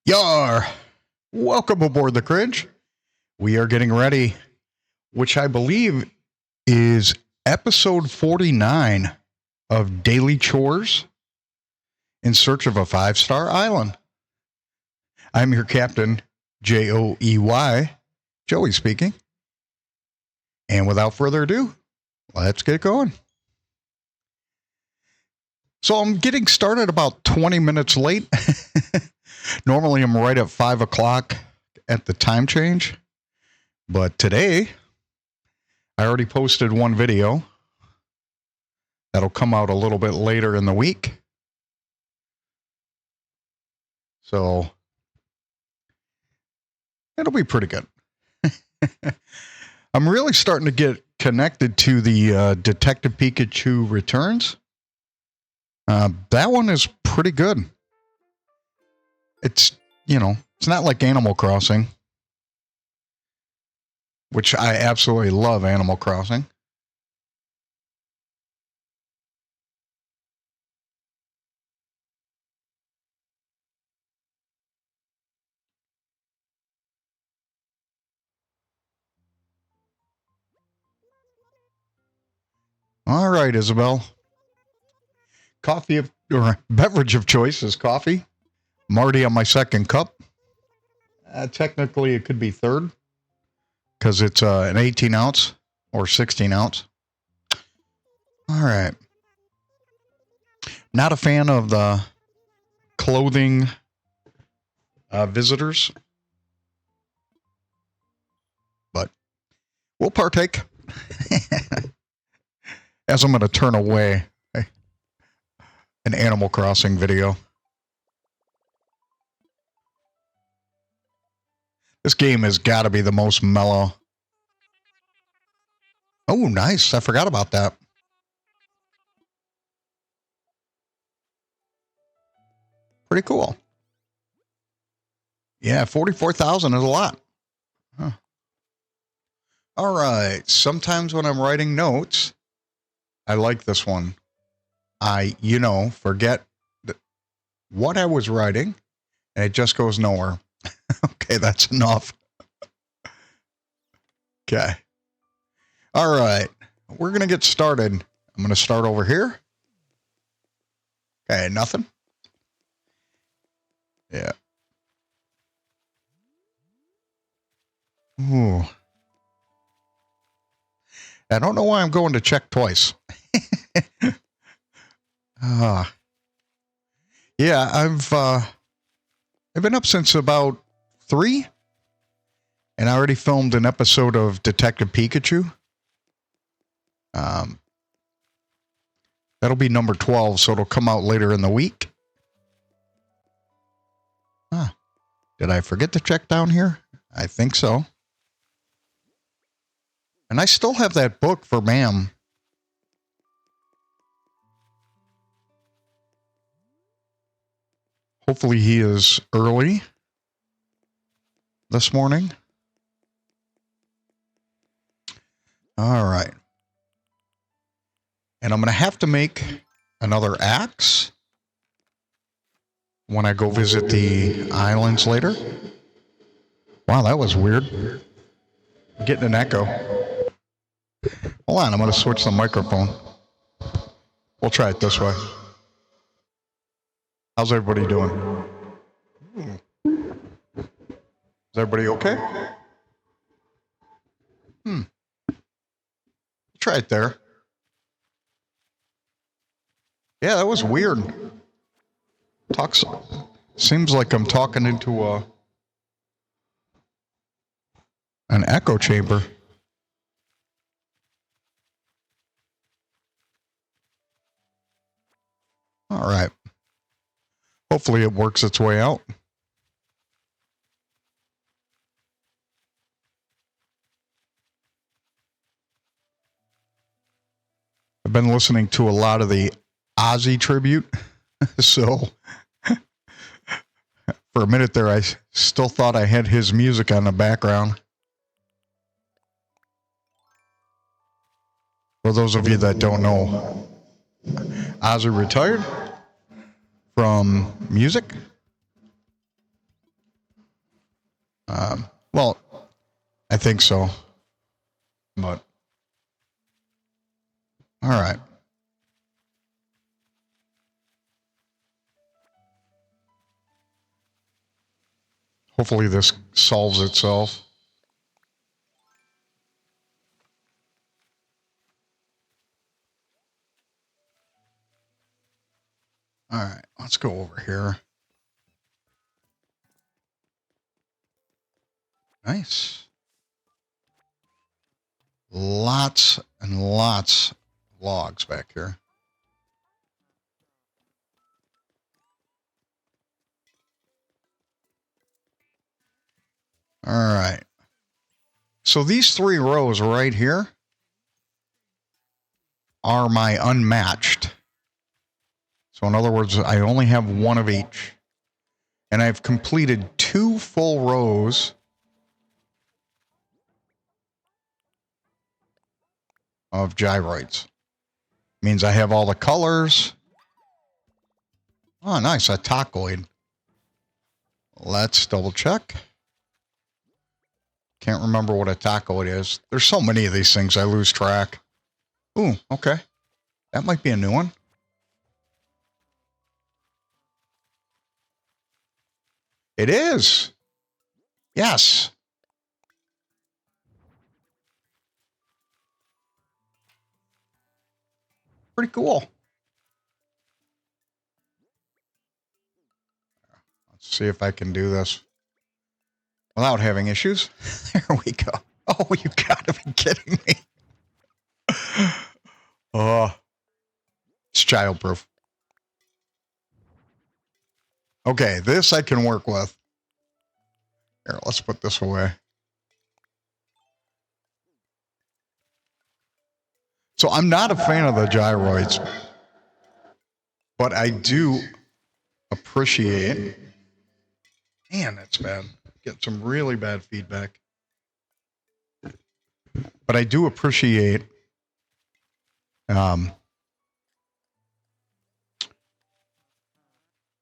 Yar! Welcome aboard the Cringe. We are getting ready, which I believe is episode 49 of Daily Chores in search of a 5-star island. I'm your captain, Joey, Joey speaking. And without further ado, let's get going. So I'm getting started about 20 minutes late. Normally I'm right at 5 o'clock at the time change. But today, I already posted one video. That'll come out a little bit later in the week. So, it'll be pretty good. I'm really starting to get connected to the Detective Pikachu Returns. That one is pretty good. It's, it's not like Animal Crossing, which I absolutely love Animal Crossing. All right, Isabel. Or beverage of choice is coffee. I'm already on my second cup. Technically, it could be third because it's an 18 ounce or 16 ounce. All right. Not a fan of the clothing visitors, but we'll partake. As I'm going to turn away an Animal Crossing video. This game has got to be the most mellow. Oh, nice. I forgot about that. Pretty cool. Yeah, 44,000 is a lot. Huh. All right. Sometimes when I'm writing notes, I like this one. I forget what I was writing, and it just goes nowhere. Okay, that's enough. Okay. All right. We're going to get started. I'm going to start over here. Okay, nothing. Yeah. Ooh. I don't know why I'm going to check twice. Yeah, I've been up since about 3, and I already filmed an episode of Detective Pikachu. That'll be number 12, so it'll come out later in the week. Did I forget to check down here? I think so. And I still have that book for Ma'am. Hopefully he is early this morning. All right. And I'm going to have to make another axe when I go visit the islands later. Wow, that was weird. I'm getting an echo. Hold on, I'm going to switch the microphone. We'll try it this way. How's everybody doing? Is everybody okay? Try it there. Yeah, that was weird. Seems like I'm talking into an echo chamber. All right. Hopefully it works its way out. I've been listening to a lot of the Ozzy tribute. So for a minute there, I still thought I had his music on the background. For those of you that don't know, Ozzy retired from music. Well, I think so. But, all right. Hopefully this solves itself. All right, let's go over here. Nice. Lots and lots of logs back here. All right. So these 3 rows right here are my unmatched. So in other words, I only have 1 of each. And I've completed 2 full rows of gyroids. Means I have all the colors. Oh, nice, a tacoid. Let's double check. Can't remember what a tacoid is. There's so many of these things, I lose track. Ooh, okay. That might be a new one. It is. Yes. Pretty cool. Let's see if I can do this without having issues. There we go. Oh, you gotta be kidding me. Oh, it's childproof. Okay, this I can work with. Here, let's put this away. So I'm not a fan of the gyroids, but I do appreciate. Man, that's bad. Get some really bad feedback. But I do appreciate now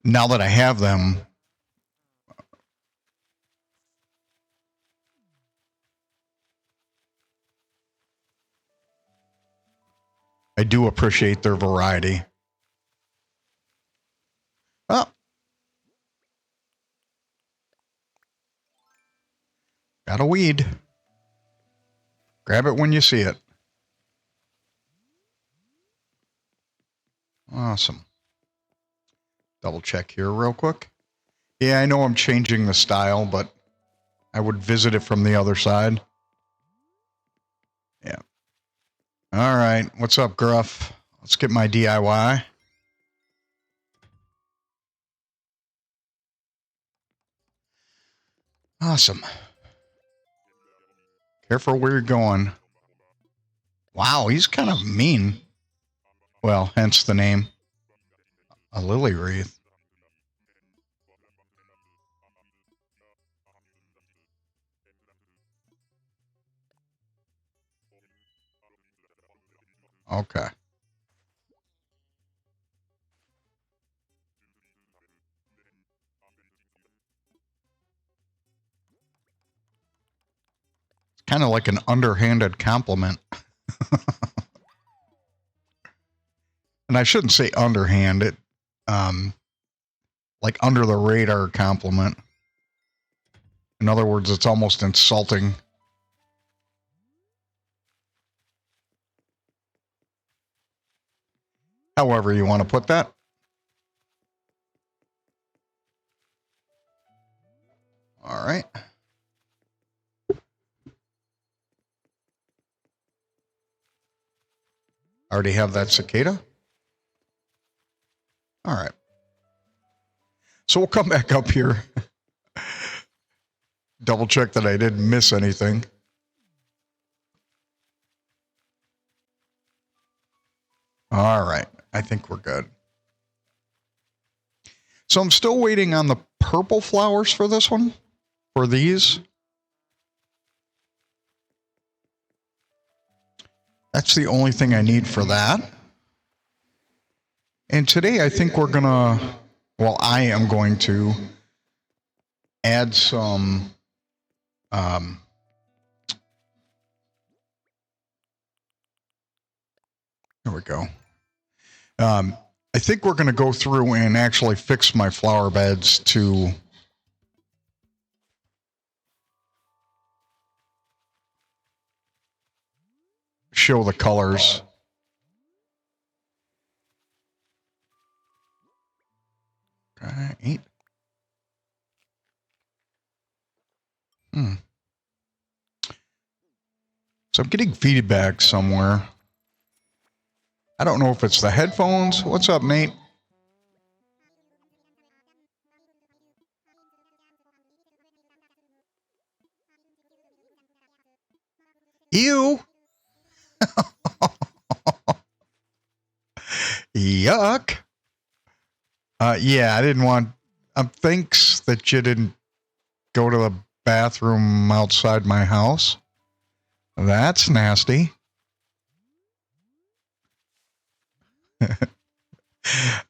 that I have them, I do appreciate their variety. Oh. Got a weed. Grab it when you see it. Awesome. Double check here real quick. Yeah, I know I'm changing the style, but I would visit it from the other side. Yeah. All right. What's up, Gruff? Let's get my DIY. Awesome. Careful where you're going. Wow, he's kind of mean. Well, hence the name. A lily wreath. Okay. It's kind of like an underhanded compliment. And I shouldn't say underhanded. Like under the radar compliment. In other words, it's almost insulting. However you want to put that. All right. Already have that cicada. All right. So we'll come back up here. Double check that I didn't miss anything. All right. I think we're good. So I'm still waiting on the purple flowers for this one. For these. That's the only thing I need for that. And today I think we're going to, well, I am going to add some Um, there we go. I think we're going to go through and actually fix my flower beds to show the colors. Okay, 8. So I'm getting feedback somewhere. I don't know if it's the headphones. What's up, Nate? Ew. Yuck. Yeah, I didn't want... thanks that you didn't go to the bathroom outside my house. That's nasty. I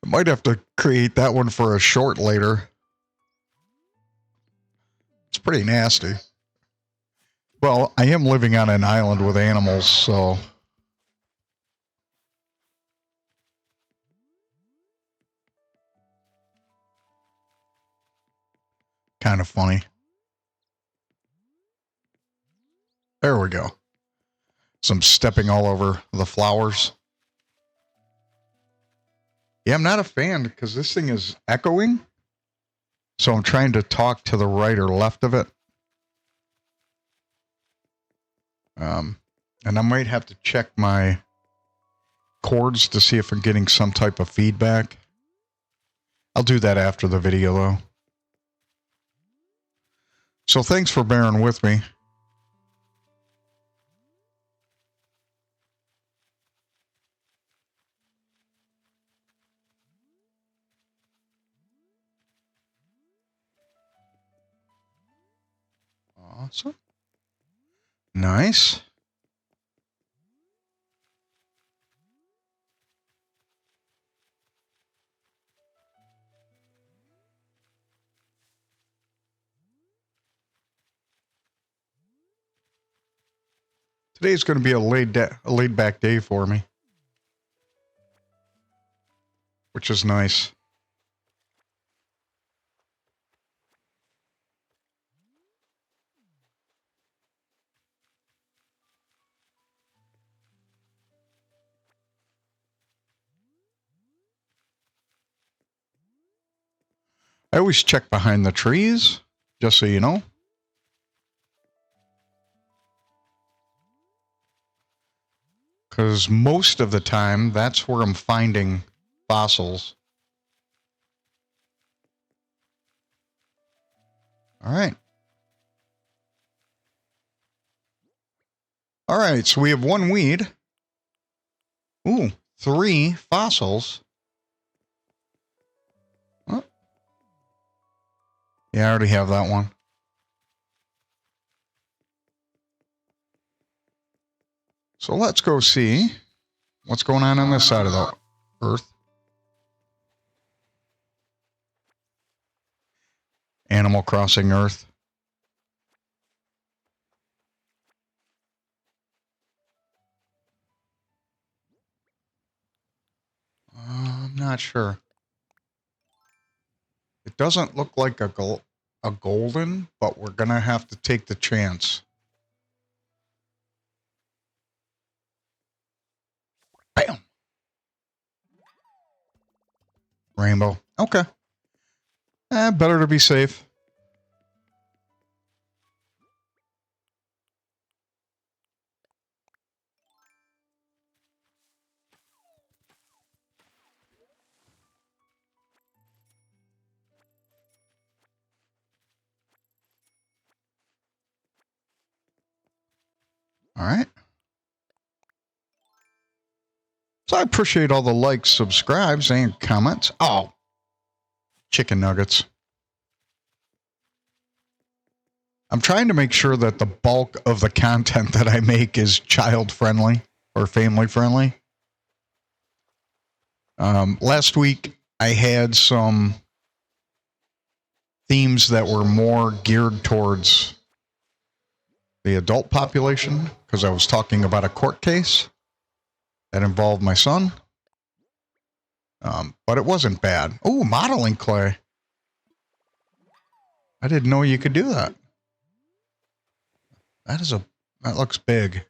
might have to create that one for a short later. It's pretty nasty. Well, I am living on an island with animals, so... kind of funny. There we go. Some stepping all over the flowers. Yeah, I'm not a fan because this thing is echoing. So I'm trying to talk to the right or left of it. And I might have to check my cords to see if I'm getting some type of feedback. I'll do that after the video, though. So thanks for bearing with me. Awesome. Nice. Today's going to be a laid back day for me, which is nice. I always check behind the trees, just so you know. Because most of the time, that's where I'm finding fossils. All right. All right, so we have 1 weed. Ooh, 3 fossils. Oh. Yeah, I already have that one. So let's go see what's going on this side of the earth. Animal Crossing Earth. I'm not sure. It doesn't look like a golden, but we're going to have to take the chance. Bam! Rainbow. Okay. Better to be safe. All right. So I appreciate all the likes, subscribes, and comments. Oh, chicken nuggets. I'm trying to make sure that the bulk of the content that I make is child-friendly or family-friendly. Last week, I had some themes that were more geared towards the adult population, because I was talking about a court case that involved my son. But it wasn't bad. Oh, modeling clay. I didn't know you could do that. That looks big.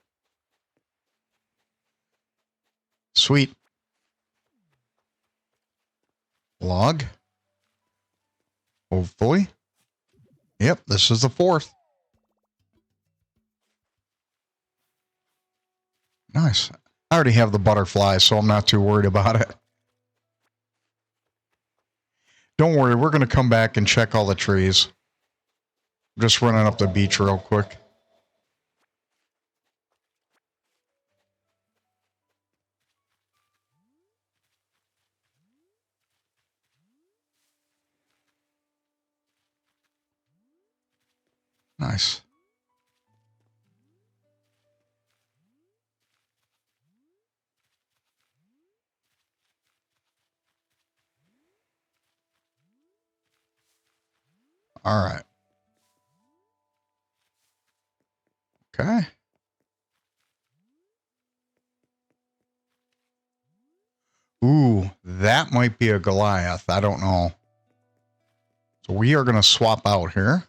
Sweet. Log. Hopefully. Yep, this is the 4th. Nice. I already have the butterflies, so I'm not too worried about it. Don't worry, we're going to come back and check all the trees. I'm just running up the beach real quick. Nice. All right. Okay. Ooh, that might be a Goliath. I don't know. So we are going to swap out here.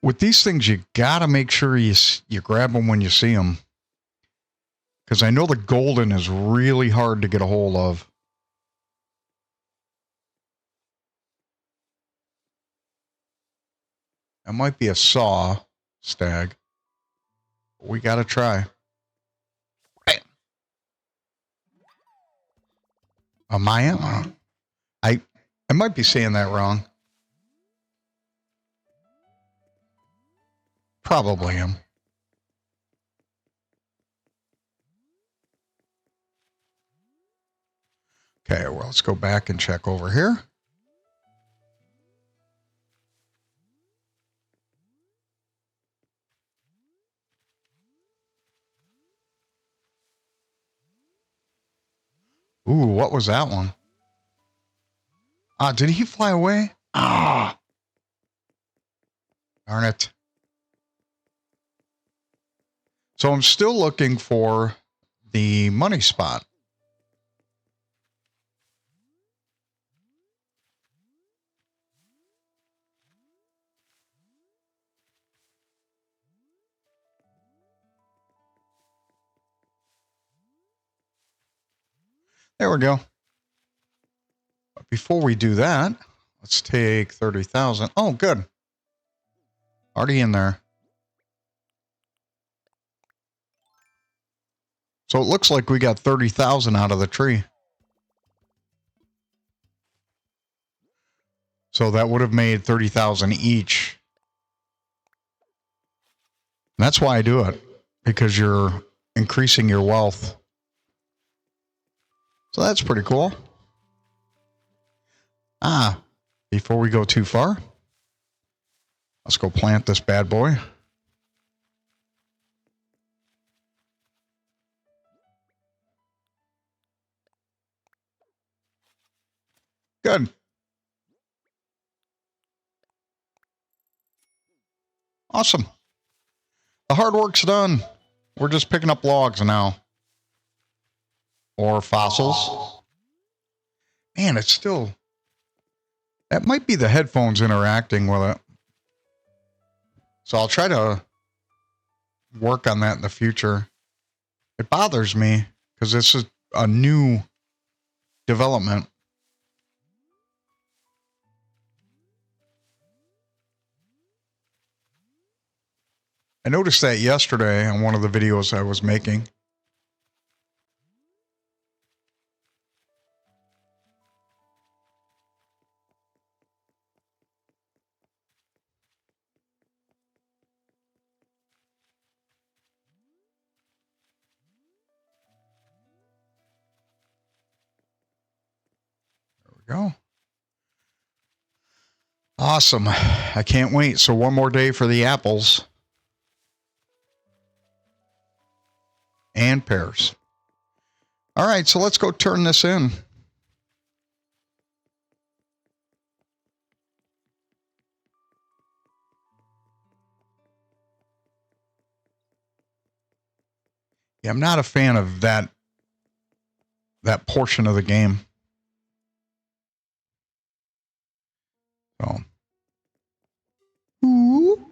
With these things, you got to make sure you grab them when you see them. Because I know the golden is really hard to get a hold of. That might be a saw stag. We got to try. A Maya? I might be saying that wrong. Probably am. Okay, well, let's go back and check over here. Ooh, what was that one? Ah, did he fly away? Ah! Darn it. So I'm still looking for the money spot. There we go. But before we do that, let's take 30,000. Oh, good. Already in there. So it looks like we got 30,000 out of the tree. So that would have made 30,000 each. And that's why I do it, because you're increasing your wealth. So that's pretty cool. Ah, before we go too far, let's go plant this bad boy. Good. Awesome. The hard work's done. We're just picking up logs now. Or fossils. Man, it's still... That might be the headphones interacting with it. So I'll try to work on that in the future. It bothers me because this is a new development. I noticed that yesterday on one of the videos I was making. There we go. Awesome. I can't wait. So one more day for the apples. And pears. All right, so let's go turn this in. Yeah, I'm not a fan of that portion of the game. So. Ooh.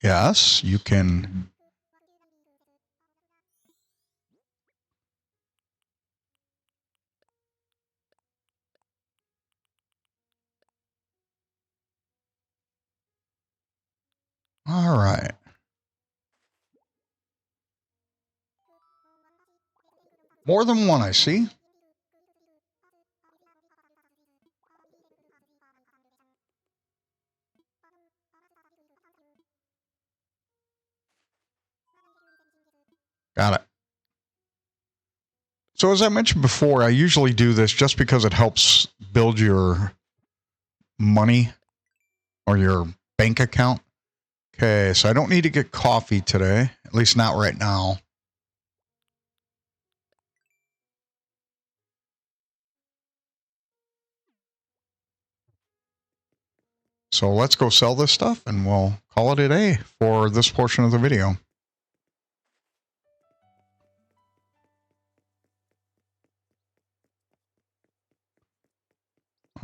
Yes, you can. All right. More than one, I see. Got it. So as I mentioned before, I usually do this just because it helps build your money or your bank account. Okay, so I don't need to get coffee today, at least not right now. So let's go sell this stuff and we'll call it a day for this portion of the video.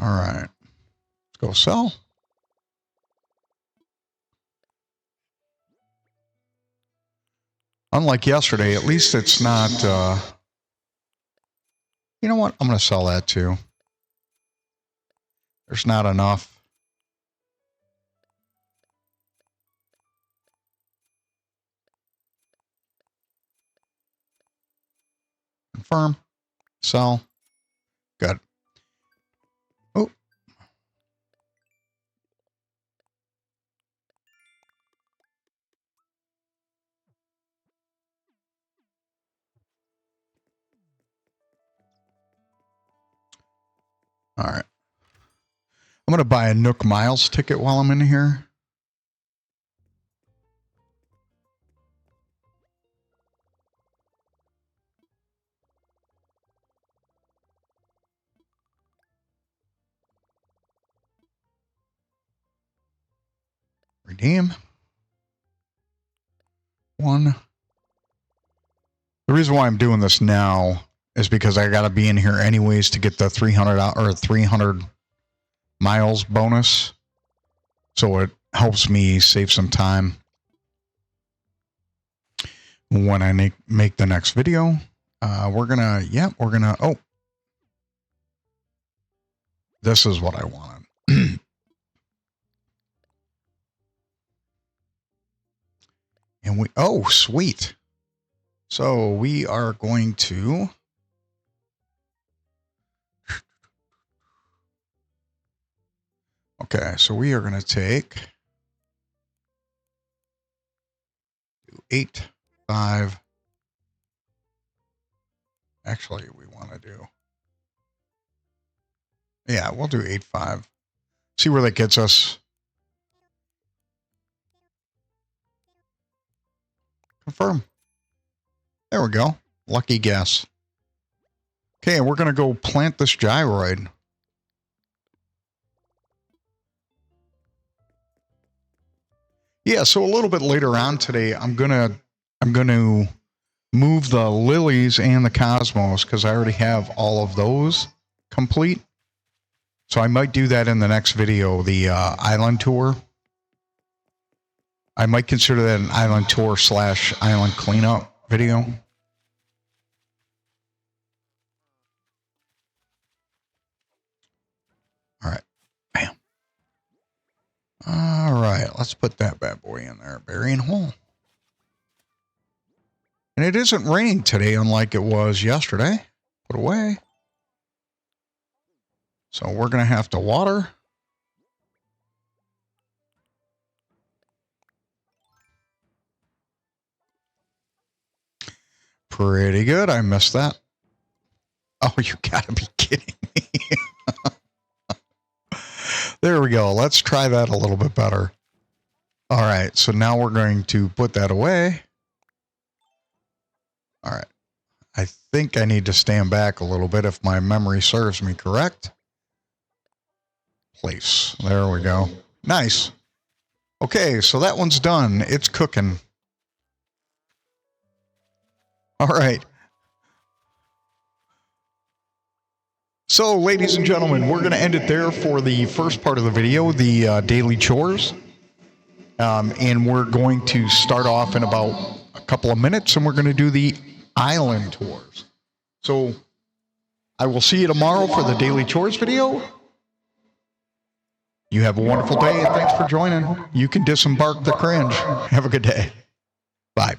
All right, let's go sell. Unlike yesterday, at least it's not, you know what? I'm going to sell that too. There's not enough. Confirm. Sell. Good. Oh. All right. I'm going to buy a Nook Miles ticket while I'm in here. Redeem. One. The reason why I'm doing this now is because I got to be in here anyways to get the 300 miles bonus. So it helps me save some time when I make the next video. We're gonna, oh, this is what I wanted. And oh, sweet. So we are going to, okay, so we are going to take 8, 5. Actually, we want to do, yeah, we'll do 8, 5. See where that gets us. Confirm. There we go. Lucky guess. Okay, we're going to go plant this gyroid. Yeah, so a little bit later on today, I'm gonna move the lilies and the cosmos because I already have all of those complete. So I might do that in the next video, the island tour. I might consider that an island tour / island cleanup video. All right, bam. All right, let's put that bad boy in there, burying hole. And it isn't raining today, unlike it was yesterday. Put away. So we're going to have to water. Pretty good. I missed that. Oh, you got to be kidding me. There we go. Let's try that a little bit better. All right. So now we're going to put that away. All right. I think I need to stand back a little bit if my memory serves me correct. place. There we go. Nice. Okay, so that one's done. It's cooking. All right. So, ladies and gentlemen, we're going to end it there for the first part of the video, the daily chores. And we're going to start off in about a couple of minutes, and we're going to do the island tours. So, I will see you tomorrow for the daily chores video. You have a wonderful day, and thanks for joining. You can disembark the cringe. Have a good day. Bye.